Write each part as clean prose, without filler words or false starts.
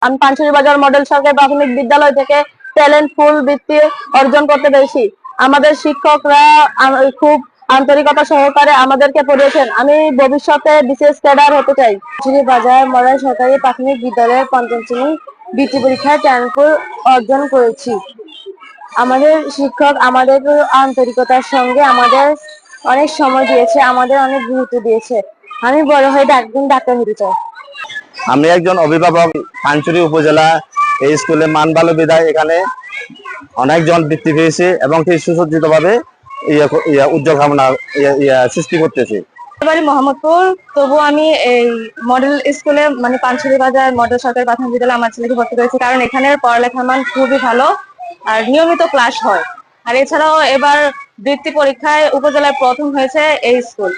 আমি পানছড়ি বাজার মডেল সরকারি প্রাথমিক বিদ্যালয় থেকে ট্যালেন্টফুল বৃত্তি অর্জন করতে পেরেছি। আমাদের শিক্ষকরা খুব আন্তরিকতা সহকারে আমাদেরকে পড়িয়েছেন। আমি ভবিষ্যতে বিসিএস ক্যাডার হতে চাই। পানছড়ি বাজার মডেল সরকারি প্রাথমিক বিদ্যালয়ের পঞ্চম শ্রেণী বৃত্তি পরীক্ষায় ট্যালেন্টফুল অর্জন করেছি। আমাদের শিক্ষক আমাদের আন্তরিকতার সঙ্গে আমাদের অনেক সময় দিয়েছে, আমাদের অনেক গুরুত্ব দিয়েছে। আমি বড় হয়ে একদিন ডাক্তার হতে চাই। আমি একজন অভিভাবক। পানছড়ি উপজেলা এই স্কুলে মান ভালো বিধায় এখানে অনেকজন বৃত্তি পেয়েছে এবং সেই সুসজ্জিত ভাবে উজ্জ্বল কামনা সৃষ্টি করতেছে। বাড়ি মোহাম্মদপুর, তবু আমি এই মডেল স্কুলে মানে পানছড়ি বাজার মডেল সরকারি প্রাথমিক বিদ্যালয়ে আমার ছেলেকে ভর্তি করেছি, কারণ এখানের পড়ালেখার মান খুবই ভালো আর নিয়মিত ক্লাস হয়। আর এছাড়াও এবার বৃত্তি পরীক্ষায় উপজেলায় প্রথম হয়েছে এই স্কুল।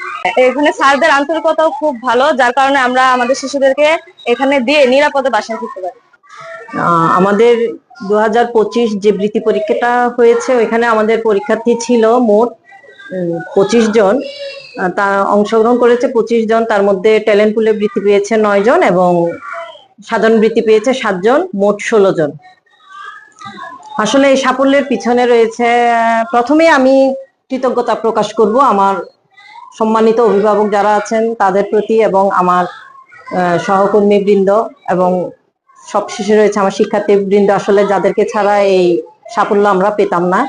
এখানে স্যারদের আন্তরিকতাও খুব ভালো, যার কারণে আমরা আমাদের শিশুদেরকে এখানে দিয়ে নিরাপদে বাসায় ফিরতে পারি। আমাদের 2025 যে বৃত্তি পরীক্ষাটা হয়েছে ওইখানে আমাদের পরীক্ষার্থী ছিল মোট 25 জন। তা অংশগ্রহণ করেছে 25 জন, তার মধ্যে ট্যালেন্ট পুলে বৃত্তি পেয়েছে 9 জন এবং সাধারণ বৃত্তি পেয়েছে 7 জন, মোট 16 জন। আসলে এই সাফল্যের পিছনে রয়েছে, প্রথমে আমি কৃতজ্ঞতা প্রকাশ করব আমার সম্মানিত অভিভাবক যারা আছেন তাদের প্রতি এবং আমার সহকর্মী বৃন্দ এবং সবশেষে রয়েছে আমার শিক্ষার্থী বৃন্দ, আসলে যাদেরকে ছাড়া এই সাফল্য আমরা পেতাম না।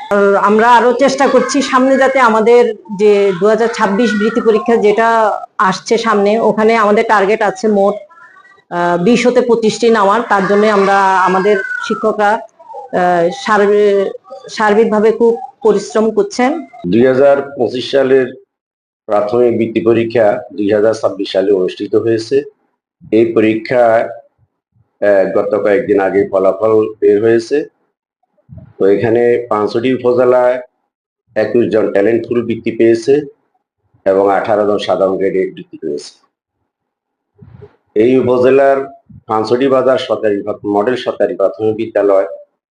আমরা আরো চেষ্টা করছি সামনে যাতে আমাদের যে 2026 বৃত্তি পরীক্ষা যেটা আসছে সামনে, ওখানে আমাদের টার্গেট আছে মোট 20 হতে 25টি নেওয়ার। তার জন্য আমরা আমাদের শিক্ষকরা সার্বিকভাবে খুব পরিশ্রম করছেন। 2025 সালের প্রাথমিক বৃত্তি পরীক্ষা 2026 সালে অনুষ্ঠিত হয়েছে। এই পরীক্ষা গত কয়েকদিন আগে ফলাফল বের হয়েছে। তো এখানে পানছড়ি উপজেলায় 21 জন ট্যালেন্টফুল বৃত্তি পেয়েছে এবং 18 জন সাধারণ গ্রেডের বৃত্তি পেয়েছে। এই উপজেলার পানছড়ি বাজার সরকারি মডেল সরকারি প্রাথমিক বিদ্যালয়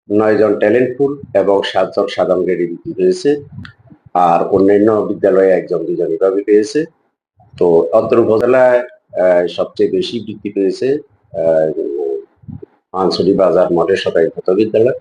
9 জন ট্যালেন্টফুল এবং 7 জন সাধারণ গ্রেডের বৃত্তি পেয়েছে, আর অন্যান্য বিদ্যালয়ে 1 জন 2 জন এভাবে পেয়েছে। তো অত্র উপজেলায় সবচেয়ে বেশি বৃত্তি পেয়েছে পানছড়ি বাজার মডেল সরকারি প্রাথমিক বিদ্যালয়।